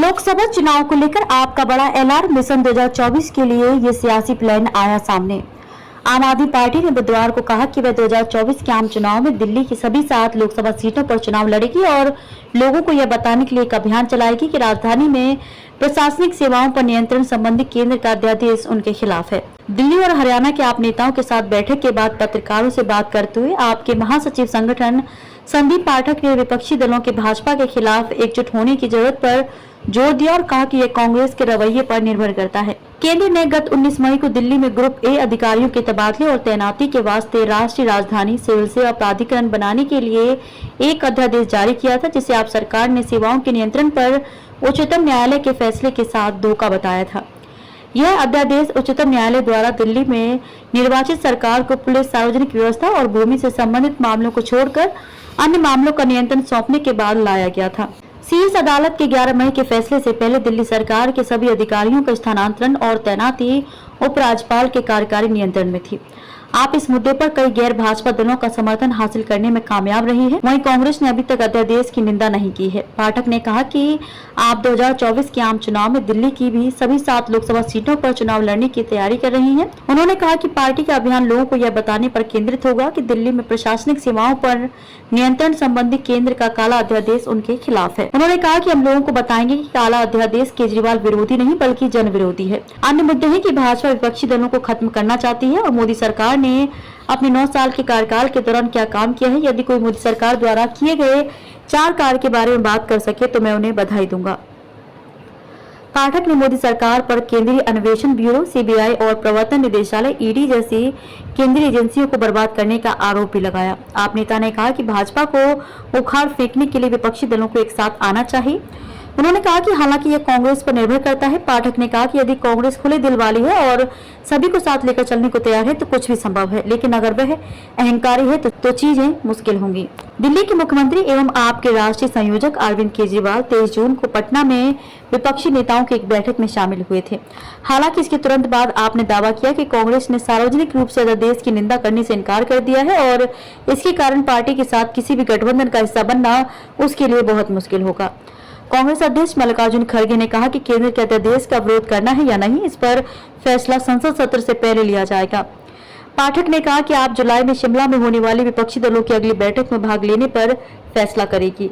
लोकसभा चुनाव को लेकर आपका बड़ा एलआर मिशन 2024 के लिए ये सियासी प्लान आया सामने। आम आदमी पार्टी ने बुधवार को कहा कि वह 2024 के आम चुनाव में दिल्ली की सभी 7 लोकसभा सीटों पर चुनाव लड़ेगी और लोगों को यह बताने के लिए एक अभियान चलाएगी कि राजधानी में प्रशासनिक सेवाओं पर नियंत्रण संबंधी केंद्र का अध्यादेश उनके खिलाफ है। दिल्ली और हरियाणा के आप नेताओं के साथ बैठक के बाद पत्रकारों से बात करते हुए आपके महासचिव संगठन संदीप पाठक ने विपक्षी दलों के भाजपा के खिलाफ एकजुट होने की जरूरत पर जोर दिया और कहा कि यह कांग्रेस के रवैये पर निर्भर करता है। केंद्र ने गत 19 मई को दिल्ली में ग्रुप ए अधिकारियों के तबादले और तैनाती के वास्ते राष्ट्रीय राजधानी सिविल सेवा प्राधिकरण बनाने के लिए एक अध्यादेश जारी किया था, जिसे आप सरकार ने सेवाओं के नियंत्रण पर उच्चतम न्यायालय के फैसले के साथ धोखा बताया था। यह अध्यादेश उच्चतम न्यायालय द्वारा दिल्ली में निर्वाचित सरकार को पुलिस, सार्वजनिक व्यवस्था और भूमि से संबंधित मामलों को छोड़कर अन्य मामलों का नियंत्रण सौंपने के बाद लाया गया था। शीर्ष अदालत के 11 मई के फैसले से पहले दिल्ली सरकार के सभी अधिकारियों का स्थानांतरण और तैनाती उपराज्यपाल के कार्यकारी नियंत्रण में थी। आप इस मुद्दे पर कई गैर भाजपा दलों का समर्थन हासिल करने में कामयाब रही है। वहीं कांग्रेस ने अभी तक अध्यादेश की निंदा नहीं की है। पाठक ने कहा कि आप 2024 के आम चुनाव में दिल्ली की भी सभी 7 लोकसभा सीटों पर चुनाव लड़ने की तैयारी कर रही हैं। उन्होंने कहा कि पार्टी का अभियान लोगों को यह बताने पर केंद्रित होगा कि दिल्ली में प्रशासनिक सेवाओं पर नियंत्रण संबंधी केंद्र का काला अध्यादेश उनके खिलाफ है। उन्होंने कहा कि हम लोगों को बताएंगे कि काला अध्यादेश केजरीवाल विरोधी नहीं बल्कि जन विरोधी है। अन्य मुद्दे है कि भाजपा विपक्षी दलों को खत्म करना चाहती है और मोदी सरकार ने अपने 9 साल के कार्यकाल के दौरान क्या काम किया है। यदि कोई मोदी सरकार द्वारा किए गए 4 कार्य के बारे में बात कर सके तो मैं उन्हें बधाई दूंगा। पाठक ने मोदी सरकार पर केंद्रीय अन्वेषण ब्यूरो सीबीआई और प्रवर्तन निदेशालय ईडी जैसी केंद्रीय एजेंसियों को बर्बाद करने का आरोप भी लगाया। आप नेता ने कहा कि भाजपा को उखाड़ फेंकने के लिए विपक्षी दलों को एक साथ आना चाहिए। उन्होंने कहा कि हालांकि यह कांग्रेस पर निर्भर करता है। पाठक ने कहा कि यदि कांग्रेस खुले दिल वाली है और सभी को साथ लेकर चलने को तैयार है तो कुछ भी संभव है, लेकिन अगर वह अहंकारी है तो चीजें मुश्किल होंगी। दिल्ली के मुख्यमंत्री एवं आपके राष्ट्रीय संयोजक अरविंद केजरीवाल 23 जून को पटना में विपक्षी नेताओं की एक बैठक में शामिल हुए थे। हालांकि इसके तुरंत बाद आपने दावा किया कि कांग्रेस ने सार्वजनिक रूप से अध्यादेश की निंदा करने से इनकार कर दिया है और इसके कारण पार्टी के साथ किसी भी गठबंधन का हिस्सा बनना उसके लिए बहुत मुश्किल होगा। कांग्रेस अध्यक्ष मल्लिकार्जुन खड़गे ने कहा कि केंद्र के अध्यादेश का विरोध करना है या नहीं, इस पर फैसला संसद सत्र से पहले लिया जाएगा। पाठक ने कहा कि आप जुलाई में शिमला में होने वाली विपक्षी दलों की अगली बैठक में भाग लेने पर फैसला करेगी।